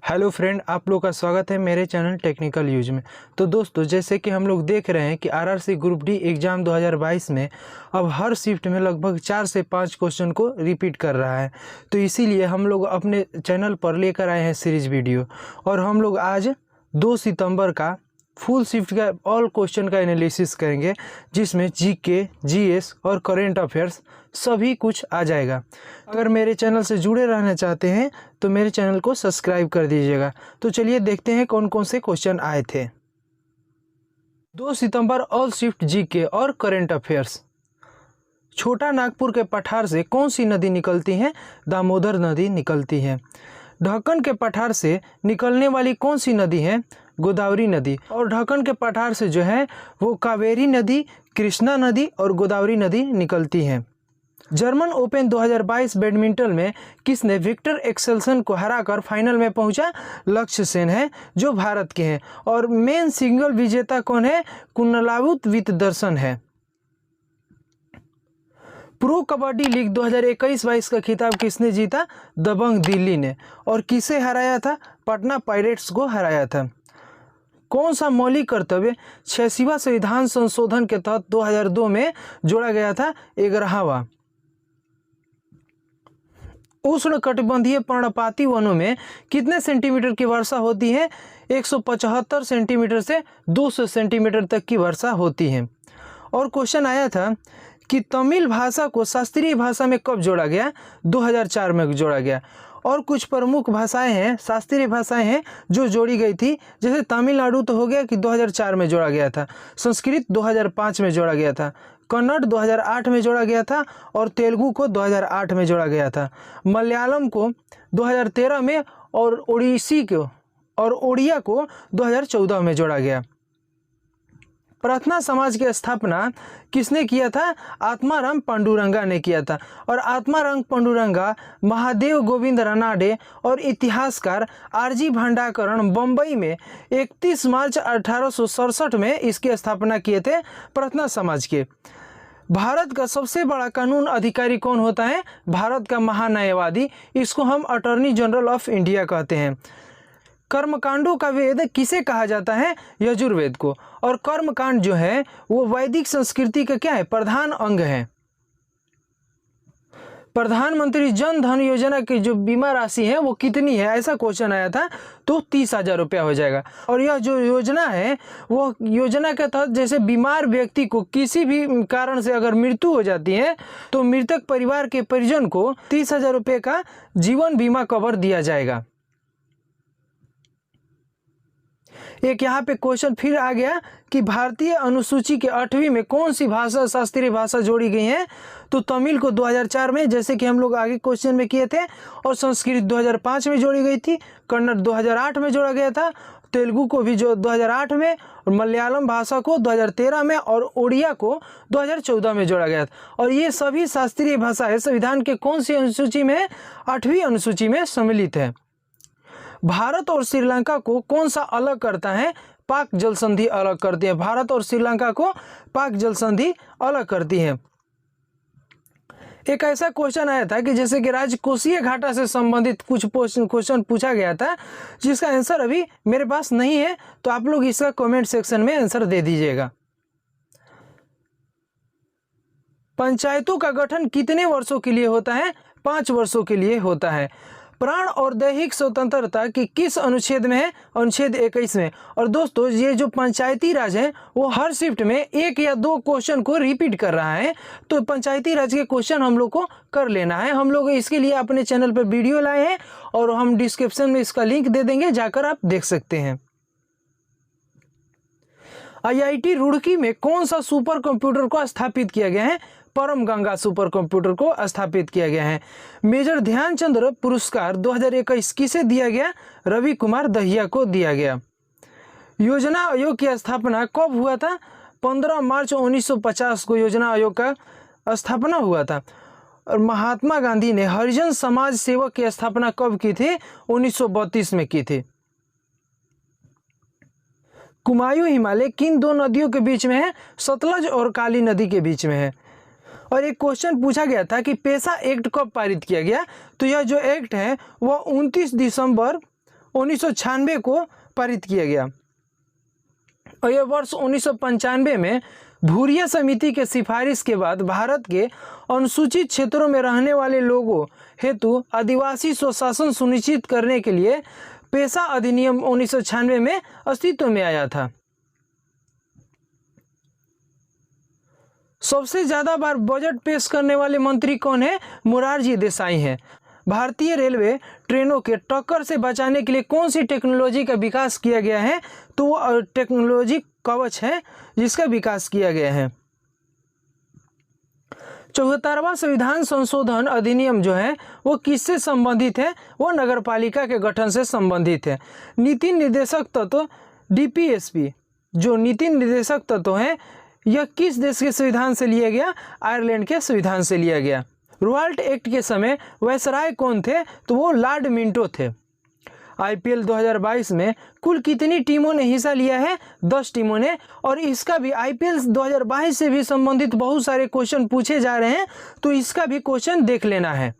Hello friend, आप लोग का स्वागत है मेरे चैनल टेक्निकल यूज में। तो दोस्तों, जैसे कि हम लोग देख रहे हैं कि आरआरसी ग्रुप डी एग्ज़ाम 2022 में अब हर शिफ्ट में लगभग 4 से 5 क्वेश्चन को रिपीट कर रहा है। तो इसीलिए हम लोग अपने चैनल पर लेकर आए हैं सीरीज वीडियो, और हम लोग आज 2 सितंबर का फुल शिफ्ट का ऑल क्वेश्चन का एनालिसिस करेंगे, जिसमें जीके, जीएस और करेंट अफेयर्स सभी कुछ आ जाएगा। अगर मेरे चैनल से जुड़े रहना चाहते हैं तो मेरे चैनल को सब्सक्राइब कर दीजिएगा। तो चलिए देखते हैं कौन कौन से क्वेश्चन आए थे। 2 सितंबर ऑल शिफ्ट जीके और करेंट अफेयर्स। छोटा नागपुर के पठार से कौन सी नदी निकलती है? दामोदर नदी निकलती है। ढक्कन के पठार से निकलने वाली कौन सी नदी है? गोदावरी नदी। और ढक्कन के पठार से जो है वो कावेरी नदी, कृष्णा नदी और गोदावरी नदी निकलती हैं। जर्मन ओपन 2022 बैडमिंटन में किसने विक्टर एक्सेल्सन को हराकर फाइनल में पहुंचा? लक्ष्य सेन है, जो भारत के हैं। और मेन सिंगल विजेता कौन है? कुंडलावुत वितदर्शन है। प्रो कबड्डी लीग 2021-22 का खिताब किसने जीता? दबंग दिल्ली ने। और किसे हराया था? पटना पायरेट्स को हराया था। कौन सा मौलिक कर्तव्य 86वां संविधान संशोधन के तहत 2002 में जोड़ा गया था? 11वां। उष्ण कटिबंधीय पर्णपाती वनों में कितने सेंटीमीटर की वर्षा होती है? 175 सेंटीमीटर से 200 सेंटीमीटर तक की वर्षा होती है। और क्वेश्चन आया था कि तमिल भाषा को शास्त्रीय भाषा में कब जोड़ा गया? 2004 में जोड़ा गया। और कुछ प्रमुख भाषाएं हैं, शास्त्रीय भाषाएं हैं जो जोड़ी गई थी, जैसे तमिलनाडु तो हो गया कि 2004 में जोड़ा गया था, संस्कृत 2005 में जोड़ा गया था, कन्नड़ 2008 में जोड़ा गया था, और तेलुगु को 2008 में जोड़ा गया था, मलयालम को 2013 में, और ओडिया को 2014 में जोड़ा गया। प्रार्थना समाज की स्थापना किसने किया था? आत्माराम पांडुरंगा ने किया था। और आत्माराम पांडुरंगा, महादेव गोविंद रानाडे और इतिहासकार आरजी भंडारकर बम्बई में 31 मार्च 1867 में इसकी स्थापना किए थे, प्रार्थना समाज के। भारत का सबसे बड़ा कानून अधिकारी कौन होता है? भारत का महान्यायवादी, इसको हम अटॉर्नी जनरल ऑफ इंडिया कहते हैं। कर्मकांडों का वेद किसे कहा जाता है? यजुर्वेद को। और कर्मकांड जो है वो वैदिक संस्कृति का क्या है? प्रधान अंग है। प्रधानमंत्री जन धन योजना की जो बीमा राशि है वो कितनी है? ऐसा क्वेश्चन आया था, तो 30,000 रुपया हो जाएगा। और यह जो योजना है वो योजना के तहत जैसे बीमार व्यक्ति को किसी भी कारण से अगर मृत्यु हो जाती है तो मृतक परिवार के परिजन को 30,000 रुपये का जीवन बीमा कवर दिया जाएगा। एक यहाँ पे क्वेश्चन फिर आ गया कि भारतीय अनुसूची के 8वीं में कौन सी भाषा शास्त्रीय भाषा जोड़ी गई है? तो तमिल को 2004 में, जैसे कि हम लोग आगे क्वेश्चन में किए थे, और संस्कृत 2005 में जोड़ी गई थी, कन्नड़ 2008 में जोड़ा गया था, तेलुगु को भी जो 2008 में, और मलयालम भाषा को 2013 में, और ओडिया को 2014 में जोड़ा गया था। और ये सभी शास्त्रीय भाषा है संविधान के कौन सी अनुसूची में? 8वीं अनुसूची में सम्मिलित है। भारत और श्रीलंका को कौन सा अलग करता है? पाक जल संधि अलग करती है। भारत और श्रीलंका को पाक जल संधि अलग करती है। एक ऐसा क्वेश्चन आया था कि जैसे कि राजकोषीय घाटा से संबंधित कुछ क्वेश्चन पूछा गया था, जिसका आंसर अभी मेरे पास नहीं है, तो आप लोग इसका कमेंट सेक्शन में आंसर दे दीजिएगा। पंचायतों का गठन कितने वर्षों के लिए होता है? 5 वर्षों के लिए होता है। प्राण और दैहिक स्वतंत्रता की किस अनुच्छेद में है? अनुच्छेद 21 में। और दोस्तों, ये जो पंचायती राज है वो हर शिफ्ट में 1 या 2 क्वेश्चन को रिपीट कर रहा है, तो पंचायती राज के क्वेश्चन हम लोग को कर लेना है। हम लोग इसके लिए अपने चैनल पर वीडियो लाए हैं, और हम डिस्क्रिप्शन में इसका लिंक दे देंगे, जाकर आप देख सकते हैं। IIT रुड़की में कौन सा सुपर कंप्यूटर को स्थापित किया गया है? परम गंगा सुपर कंप्यूटर को स्थापित किया गया है। मेजर ध्यानचंद पुरस्कार 2021 किसे दिया गया? रवि कुमार दहिया को दिया गया। योजना आयोग की स्थापना कब हुआ था? 15 मार्च 1950 को योजना आयोग का स्थापना हुआ था। और महात्मा गांधी ने हरिजन समाज सेवक की स्थापना कब की थी? 1932 में की थी। कुमायूं हिमालय किन 2 नदियों के बीच में है? सतलज और काली नदी के बीच में है। और एक क्वेश्चन पूछा गया था कि पेशा एक्ट कब पारित किया गया? तो यह जो एक्ट है वह 29 दिसंबर 1996 को पारित किया गया। और यह वर्ष 1995 में भूरिया समिति के सिफारिश के बाद भारत के अनुसूचित क्षेत्रों में रहने वाले लोगों हेतु आदिवासी स्वशासन सुनिश्चित करने के लिए पेशा अधिनियम 1996 में अस्तित्व में आया था। सबसे ज़्यादा बार बजट पेश करने वाले मंत्री कौन है? मोरारजी देसाई हैं। भारतीय रेलवे ट्रेनों के टक्कर से बचाने के लिए कौन सी टेक्नोलॉजी का विकास किया गया है? तो वो टेक्नोलॉजी कवच है जिसका विकास किया गया है। 74वां संविधान संशोधन अधिनियम जो है वो किससे संबंधित है? वो नगरपालिका के गठन से संबंधित है। नीति निर्देशक तत्व डीपीएसपी जो नीति निर्देशक तत्व है यह किस देश के संविधान से लिया गया? आयरलैंड के संविधान से लिया गया। रॉयल्ट एक्ट के समय वायसराय कौन थे? तो वो लॉर्ड मिंटो थे। आईपीएल 2022 में कुल कितनी टीमों ने हिस्सा लिया है? 10 टीमों ने। और इसका भी आईपीएल 2022 से भी संबंधित बहुत सारे क्वेश्चन पूछे जा रहे हैं, तो इसका भी क्वेश्चन देख लेना है।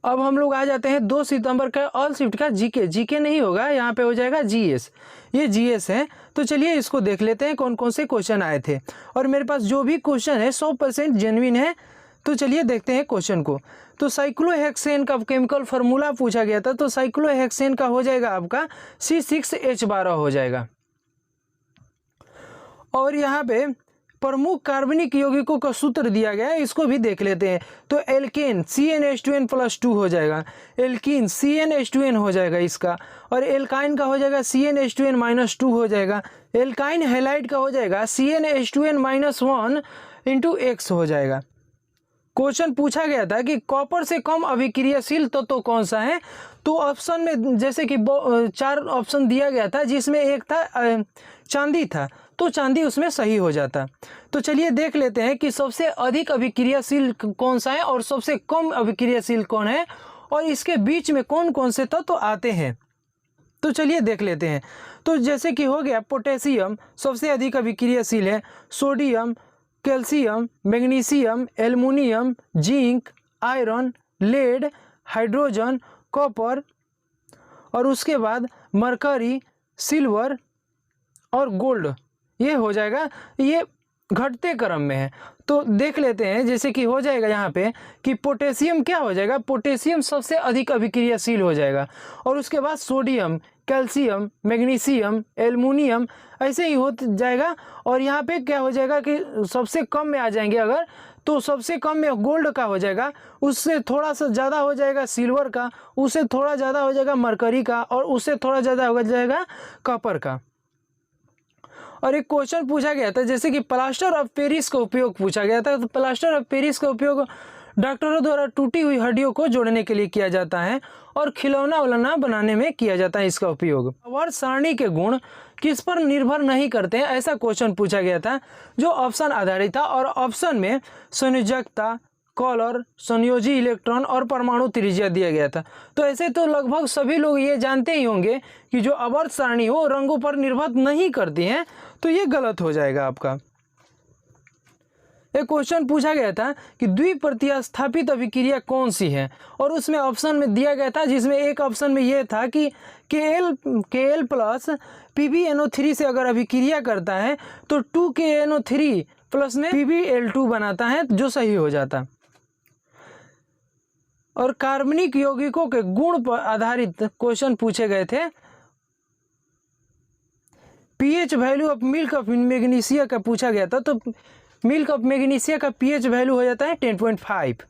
अब हम लोग आ जाते हैं 2 सितंबर का ऑल शिफ्ट का जीके। जीके नहीं होगा, यहाँ पे हो जाएगा जीएस। ये जीएस है, तो चलिए इसको देख लेते हैं कौन कौन से क्वेश्चन आए थे। और मेरे पास जो भी क्वेश्चन है 100% जेन्युइन है। तो चलिए देखते हैं क्वेश्चन को। तो साइक्लोहेक्सेन का केमिकल फार्मूला पूछा गया था, तो साइक्लोहेक्सेन का हो जाएगा आपका C6H12 हो जाएगा। और यहाँ पे प्रमुख कार्बनिक यौगिकों का सूत्र दिया गया है, इसको भी देख लेते हैं। तो एल्केन CnH2n+2 हो जाएगा, एल्कीन CnH2n हो जाएगा इसका, और एल्काइन का हो जाएगा CnH2n-2 हो जाएगा। एल्काइन हैलाइड का हो जाएगा CnH2n-1 × X हो जाएगा। क्वेश्चन पूछा गया था कि कॉपर से कम अभिक्रियाशील तत्व कौन सा है? तो ऑप्शन में जैसे कि 4 ऑप्शन दिया गया था, जिसमें एक था चांदी था, तो चांदी उसमें सही हो जाता। तो चलिए देख लेते हैं कि सबसे अधिक अभिक्रियाशील कौन सा है और सबसे कम अभिक्रियाशील कौन है, और इसके बीच में कौन कौन से तत्व आते हैं। तो चलिए देख लेते हैं। तो जैसे कि हो गया पोटेशियम सबसे अधिक अभिक्रियाशील है, sodium, calcium, magnesium, aluminium, zinc, iron, lead, hydrogen, copper, और उसके बाद मरकरी, सिल्वर और गोल्ड, ये हो जाएगा। ये घटते क्रम में है, तो देख लेते हैं। जैसे कि हो जाएगा यहाँ पे कि पोटेशियम क्या हो जाएगा? पोटेशियम सबसे अधिक अभिक्रियाशील हो जाएगा, और उसके बाद सोडियम, कैल्शियम, मैग्नीशियम, एल्युमिनियम, ऐसे ही हो जाएगा। और यहाँ पे क्या हो जाएगा कि सबसे कम में आ जाएंगे अगर, तो सबसे कम में गोल्ड का हो जाएगा, उससे थोड़ा सा ज़्यादा हो जाएगा सिल्वर का, उससे थोड़ा ज़्यादा हो जाएगा मरकरी का, और उससे थोड़ा ज़्यादा हो जाएगा कॉपर का। और एक क्वेश्चन पूछा गया था जैसे कि प्लास्टर ऑफ पेरिस का उपयोग पूछा गया था। तो प्लास्टर ऑफ पेरिस का उपयोग डॉक्टरों द्वारा टूटी हुई हड्डियों को जोड़ने के लिए किया जाता है, और खिलौना उलौना बनाने में किया जाता है इसका उपयोग। आवर्त सारणी के गुण किस पर निर्भर नहीं करते हैं, ऐसा क्वेश्चन पूछा गया था जो ऑप्शन आधारित था। और ऑप्शन में संयोजकता, कॉलर, संयोजी इलेक्ट्रॉन और परमाणु त्रिज्या दिया गया था। तो ऐसे तो लगभग सभी लोग ये जानते ही होंगे कि जो आवर्त सारणी हो रंगों पर निर्भर नहीं करती हैं, तो ये गलत हो जाएगा आपका। एक क्वेश्चन पूछा गया था कि द्विप्रतिस्थापित अभिक्रिया कौन सी है, और उसमें ऑप्शन में दिया गया था, जिसमें एक ऑप्शन में ये था कि Kl प्लस PbNO3 से अगर अभिक्रिया करता है तो 2KNO3 प्लस में PbL2 बनाता है, जो सही हो जाता। और कार्बनिक यौगिकों के गुण पर आधारित क्वेश्चन पूछे गए थे। PH value of milk of magnesia का पूछा गया था, तो मिल्क ऑफ मैग्नीशिया का पीएच वैल्यू हो जाता है 10.5।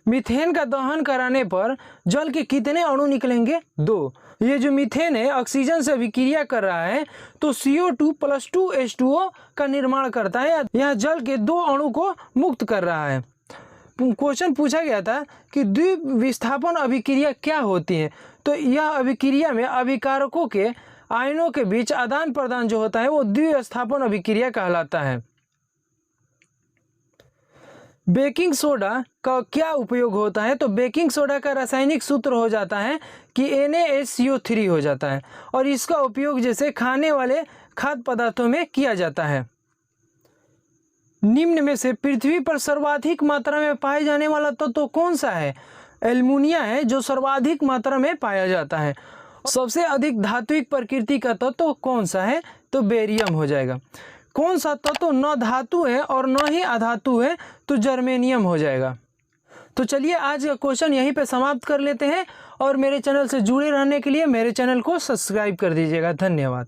मीथेन का दहन कराने पर जल के कितने अणु निकलेंगे? 2। ये जो मीथेन है ऑक्सीजन से अभिक्रिया कर रहा है, तो CO2 + 2H2O का निर्माण करता है, यहाँ जल के 2 अणु को मुक्त कर रहा है। क्वेश्चन पूछा गया था कि द्विविस्थापन अभिक्रिया क्या होती है? तो यह अभिक्रिया में अभिकारकों के आयनों के बीच आदान प्रदान जो होता है वो द्विविस्थापन अभिक्रिया कहलाता है। बेकिंग सोडा का क्या उपयोग होता है? तो बेकिंग सोडा का रासायनिक सूत्र हो जाता है कि NaHCO3 हो जाता है, और इसका उपयोग जैसे खाने वाले खाद्य पदार्थों में किया जाता है। निम्न में से पृथ्वी पर सर्वाधिक मात्रा में पाए जाने वाला तत्व कौन सा है? एल्युमिनियम है जो सर्वाधिक मात्रा में पाया जाता है। सबसे अधिक धात्विक प्रकृति का तत्व कौन सा है? तो बेरियम हो जाएगा। कौन सा तत्व न धातु है और न ही अधातु है? तो जर्मेनियम हो जाएगा। तो चलिए आज का क्वेश्चन यहीं पे समाप्त कर लेते हैं और मेरे चैनल से जुड़े रहने के लिए मेरे चैनल को सब्सक्राइब कर दीजिएगा। धन्यवाद।